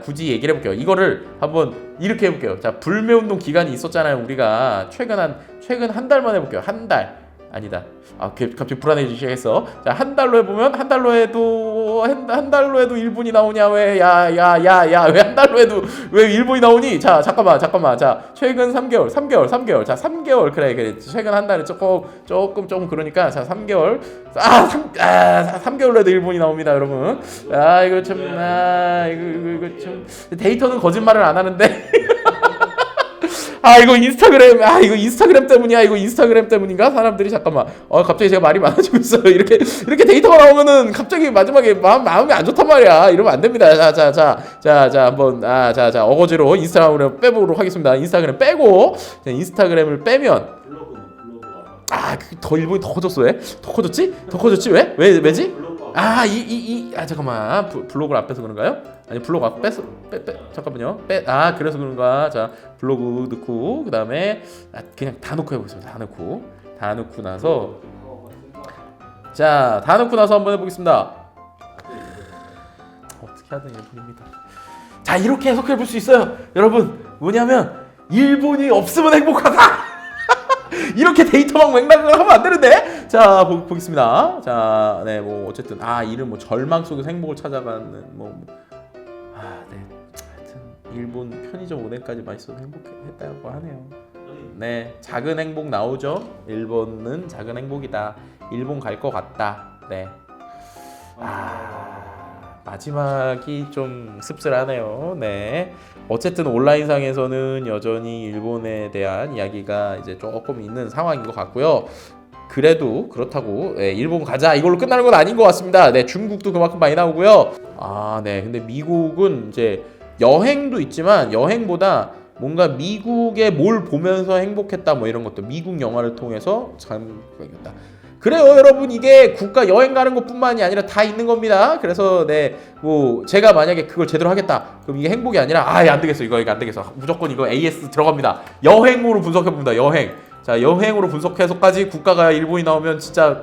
굳이 얘기를 해볼게요. 이거를 한번 이렇게 해볼게요. 자, 불매운동 기간이 있었잖아요. 우리가 최근 한 달만 해볼게요. 한 달. 아니다. 갑자기 불안해지기 시작했어. 자, 한 달로 해보면 한 달로 해도 일본이 나오냐? 왜 왜 한 달로 해도 왜 일본이 나오니? 자, 잠깐만. 자, 최근 3개월. 자, 3개월 그래. 최근 한 달에 조금 그러니까 자, 3개월. 3개월로 해도 일본이 나옵니다, 여러분. 이거 참 데이터는 거짓말을 안 하는데. 이거 인스타그램 때문이야. 이거 인스타그램 때문인가? 사람들이 잠깐만. 갑자기 제가 말이 많아지고 있어요. 이렇게 데이터가 나오면은 갑자기 마지막에 마음이 안 좋단 말이야. 이러면 안 됩니다. 자, 한번 어거지로 인스타그램을 빼보도록 하겠습니다. 인스타그램 빼고 인스타그램을 빼면 더 일본이 더 커졌어. 왜? 더 커졌지? 왜지? 잠깐만. 블로그를 앞에서 그런가요? 아니 블로그 앞 뺐어. 잠깐만요. 그래서 그런가. 자, 블로그 넣고 그다음에 그냥 다 넣고 해보겠습니다. 다 넣고 나서 한번 해보겠습니다. 어떻게 하든 일본입니다. 자, 이렇게 해석해 볼 수 있어요. 여러분, 뭐냐면 일본이 없으면 행복하다. 이렇게 데이터만 맥락을 하면 안 되는데. 자, 보겠습니다. 자, 뭐 어쨌든 이름 뭐 절망 속에서 행복을 찾아가는 하여튼 일본 편의점 오뎅까지 맛있어서 행복했다고 하네요. 작은 행복 나오죠. 일본은 작은 행복이다. 일본 갈 것 같다. 마지막이 좀 씁쓸하네요. 어쨌든 온라인상에서는 여전히 일본에 대한 이야기가 이제 조금 있는 상황인 것 같고요. 그래도 그렇다고 일본 가자 이걸로 끝나는 건 아닌 것 같습니다. 중국도 그만큼 많이 나오고요. 근데 미국은 이제 여행도 있지만 여행보다 뭔가 미국의 뭘 보면서 행복했다 뭐 이런 것도 미국 영화를 통해서 참 그랬다. 그래요, 여러분. 이게 국가 여행 가는 것뿐만이 아니라 다 있는 겁니다. 그래서 뭐 제가 만약에 그걸 제대로 하겠다. 그럼 이게 행복이 아니라 안 되겠어. 이거 안 되겠어. 무조건 이거 AS 들어갑니다. 여행으로 분석해 봅니다. 자, 여행으로 분석해서까지 국가가 일본이 나오면 진짜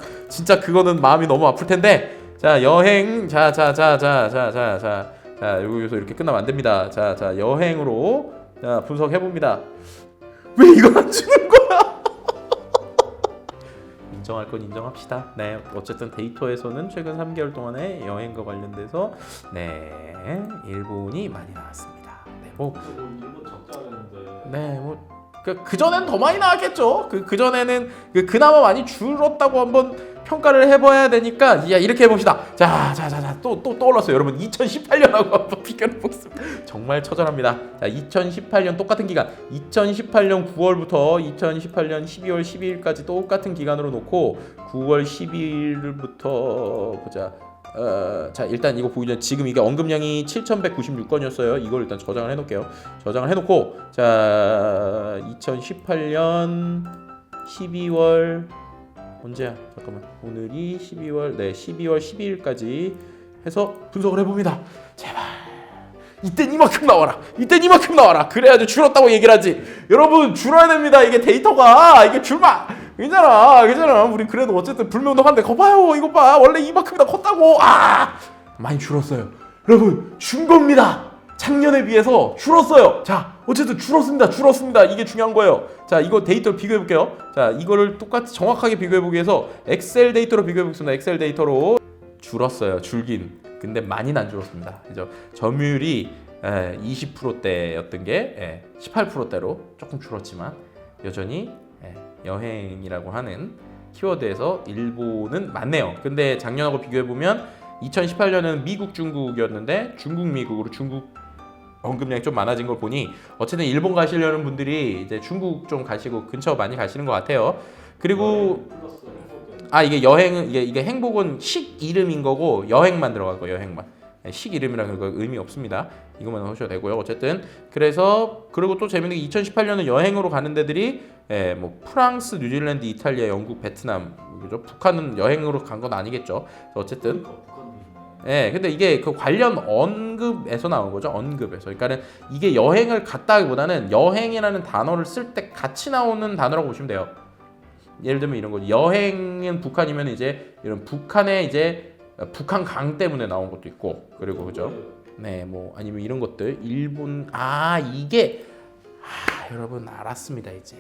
그거는 마음이 너무 아플 텐데. 자, 여행. 자, 여기서 이렇게 끝나면 안 됩니다. 자, 여행으로 분석해 봅니다. 왜 이걸 안 주는 거야? 인정할 건 인정합시다. 어쨌든 데이터에서는 최근 3개월 동안에 여행과 관련돼서 일본이 많이 나왔습니다. 일본 적자였는데. 그 전에는 더 많이 나왔겠죠. 그 전에는 그나마 많이 줄었다고 한번 평가를 해봐야 되니까 이렇게 해봅시다. 자, 또 떠올랐어요. 여러분 2018년하고 한번 비교해 보겠습니다. 정말 처절합니다. 자, 2018년 똑같은 기간, 2018년 9월부터 2018년 12월 12일까지 똑같은 기간으로 놓고 9월 12일부터 보자. 자, 일단 이거 보기 전에 지금 이게 언급량이 7,196건이었어요. 이걸 일단 저장을 해놓을게요. 저장을 해놓고 자, 2018년 12월 언제야? 잠깐만. 오늘이 12월 12일까지 해서 분석을 해봅니다. 제발 이땐 이만큼 나와라. 그래야지 줄었다고 얘기를 하지. 여러분, 줄어야 됩니다. 이게 데이터가 이게 줄마. 괜찮아. 우리 그래도 어쨌든 불매운동 하는데 거 봐요. 이거 봐. 원래 이만큼이나 컸다고. 많이 줄었어요. 여러분, 준 겁니다. 작년에 비해서 줄었어요. 자, 어쨌든 줄었습니다. 이게 중요한 거예요. 자, 이거 데이터를 비교해 볼게요. 자, 이거를 똑같이 정확하게 비교해 보기 위해서 엑셀 데이터로 비교해 보겠습니다. 엑셀 데이터로 줄었어요. 줄긴. 근데 많이는 안 줄었습니다. 그죠? 점유율이 20%대였던 게 18%대로 조금 줄었지만 여전히 여행이라고 하는 키워드에서 일본은 많네요. 근데 작년하고 비교해 보면 2018년은 미국 중국이었는데 중국 미국으로 중국 언급량이 좀 많아진 걸 보니 어쨌든 일본 가시려는 분들이 이제 중국 좀 가시고 근처 많이 가시는 것 같아요. 그리고 이게 여행은 이게 행복은 식 이름인 거고 여행만 들어갈 거예요. 식 이름이라는 거 의미 없습니다. 이것만 하셔도 되고요. 어쨌든 그래서 그리고 또 재밌는 게 2018년은 여행으로 가는 데들이 뭐 프랑스, 뉴질랜드, 이탈리아, 영국, 베트남 그죠? 북한은 여행으로 간 건 아니겠죠. 어쨌든 근데 이게 그 관련 언급에서 나온 거죠. 언급에서. 그러니까는 이게 여행을 갔다기보다는 여행이라는 단어를 쓸 때 같이 나오는 단어라고 보시면 돼요. 예를 들면 이런 거죠. 여행은 북한이면 이제 이런 북한의 이제 북한 강 때문에 나온 것도 있고 그리고 그죠? 네, 뭐 아니면 이런 것들 일본 이게 여러분 알았습니다 이제.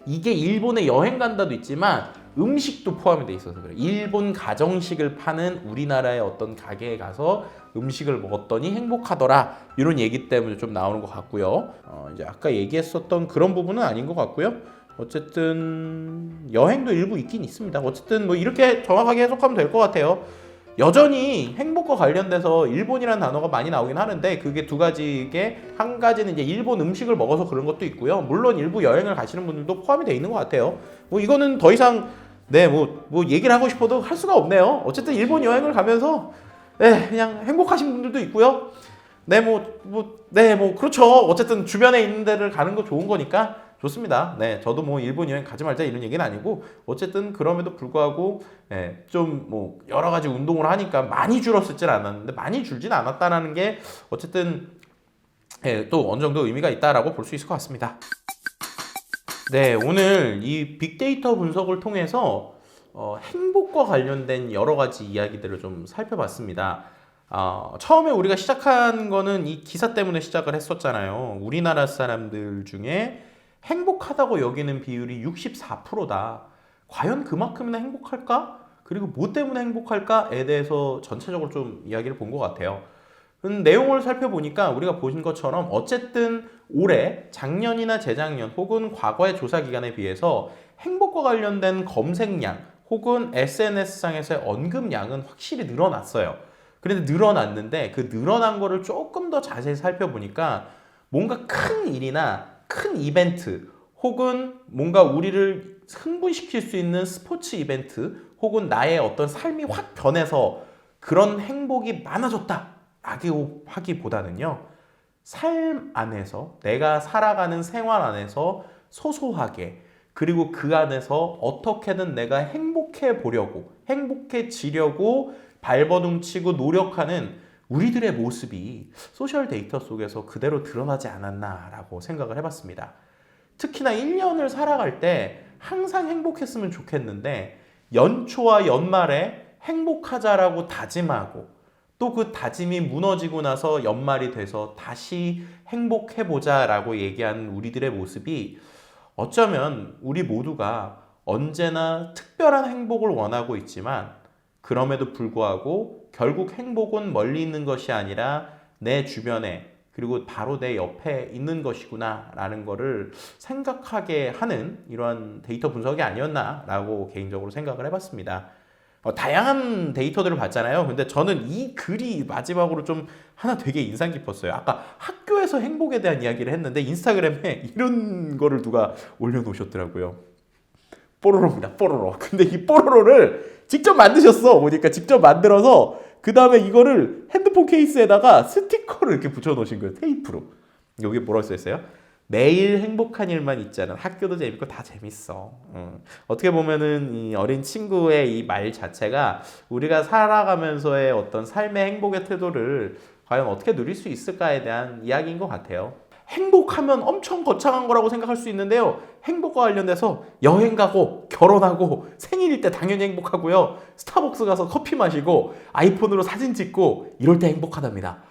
이게 일본에 여행 간다도 있지만 음식도 포함이 돼 있어서 그래요. 일본 가정식을 파는 우리나라의 어떤 가게에 가서 음식을 먹었더니 행복하더라 이런 얘기 때문에 좀 나오는 것 같고요. 이제 아까 얘기했었던 그런 부분은 아닌 것 같고요. 어쨌든 여행도 일부 있긴 있습니다. 어쨌든 뭐 이렇게 정확하게 해석하면 될 것 같아요. 여전히 행복과 관련돼서 일본이라는 단어가 많이 나오긴 하는데 그게 두 가지에 한 가지는 이제 일본 음식을 먹어서 그런 것도 있고요. 물론 일부 여행을 가시는 분들도 포함이 돼 있는 것 같아요. 뭐 이거는 더 이상 뭐 얘기를 하고 싶어도 할 수가 없네요. 어쨌든 일본 여행을 가면서 그냥 행복하신 분들도 있고요. 그렇죠. 어쨌든 주변에 있는 데를 가는 거 좋은 거니까 좋습니다. 저도 뭐 일본 여행 가지 말자 이런 얘기는 아니고 어쨌든 그럼에도 불구하고 좀 뭐 여러 가지 운동을 하니까 많이 줄었을진 않았는데 많이 줄진 않았다라는 게 어쨌든 또 어느 정도 의미가 있다라고 볼 수 있을 것 같습니다. 오늘 이 빅데이터 분석을 통해서 행복과 관련된 여러 가지 이야기들을 좀 살펴봤습니다. 처음에 우리가 시작한 거는 이 기사 때문에 시작을 했었잖아요. 우리나라 사람들 중에 행복하다고 여기는 비율이 64%다. 과연 그만큼이나 행복할까? 그리고 뭐 때문에 행복할까에 대해서 전체적으로 좀 이야기를 본 것 같아요. 내용을 살펴보니까 우리가 보신 것처럼 어쨌든 올해, 작년이나 재작년 혹은 과거의 조사 기간에 비해서 행복과 관련된 검색량 혹은 SNS상에서의 언급량은 확실히 늘어났어요. 그런데 늘어났는데 그 늘어난 거를 조금 더 자세히 살펴보니까 뭔가 큰 일이나 큰 이벤트 혹은 뭔가 우리를 흥분시킬 수 있는 스포츠 이벤트 혹은 나의 어떤 삶이 확 변해서 그런 행복이 많아졌다 하기보다는요, 삶 안에서 내가 살아가는 생활 안에서 소소하게 그리고 그 안에서 어떻게든 내가 행복해 보려고 행복해지려고 발버둥치고 노력하는 우리들의 모습이 소셜 데이터 속에서 그대로 드러나지 않았나라고 생각을 해봤습니다. 특히나 1년을 살아갈 때 항상 행복했으면 좋겠는데 연초와 연말에 행복하자라고 다짐하고 또 그 다짐이 무너지고 나서 연말이 돼서 다시 행복해보자라고 얘기하는 우리들의 모습이 어쩌면 우리 모두가 언제나 특별한 행복을 원하고 있지만 그럼에도 불구하고 결국 행복은 멀리 있는 것이 아니라 내 주변에 그리고 바로 내 옆에 있는 것이구나 라는 거를 생각하게 하는 이러한 데이터 분석이 아니었나라고 개인적으로 생각을 해봤습니다. 다양한 데이터들을 봤잖아요. 근데 저는 이 글이 마지막으로 좀 하나 되게 인상 깊었어요. 아까 학교에서 행복에 대한 이야기를 했는데 인스타그램에 이런 거를 누가 올려놓으셨더라고요. 뽀로로입니다. 뽀로로. 근데 이 뽀로로를 직접 만드셨어. 보니까 직접 만들어서 그 다음에 이거를 핸드폰 케이스에다가 스티커를 이렇게 붙여놓으신 거예요. 테이프로. 여기 뭐라고 써있어요? 매일 행복한 일만 있지 않은 학교도 재밌고 다 재밌어. 어떻게 보면은 이 어린 친구의 이 말 자체가 우리가 살아가면서의 어떤 삶의 행복의 태도를 과연 어떻게 누릴 수 있을까에 대한 이야기인 것 같아요. 행복하면 엄청 거창한 거라고 생각할 수 있는데요. 행복과 관련돼서 여행 가고 결혼하고 생일일 때 당연히 행복하고요. 스타벅스 가서 커피 마시고 아이폰으로 사진 찍고 이럴 때 행복하답니다.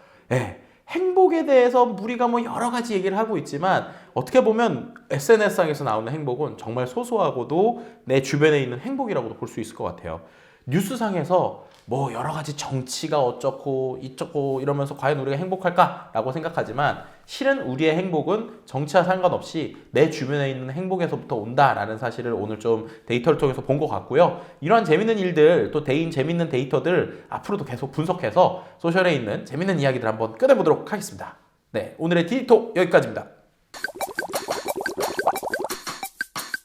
행복에 대해서 우리가 뭐 여러 가지 얘기를 하고 있지만 어떻게 보면 SNS상에서 나오는 행복은 정말 소소하고도 내 주변에 있는 행복이라고도 볼 수 있을 것 같아요. 뉴스상에서 뭐 여러 가지 정치가 어쩌고 이쩌고 이러면서 과연 우리가 행복할까라고 생각하지만 실은 우리의 행복은 정치와 상관없이 내 주변에 있는 행복에서부터 온다라는 사실을 오늘 좀 데이터를 통해서 본 것 같고요. 이러한 재밌는 일들 또 재밌는 데이터들 앞으로도 계속 분석해서 소셜에 있는 재밌는 이야기들 한번 꺼내보도록 하겠습니다. 오늘의 디지톡 여기까지입니다.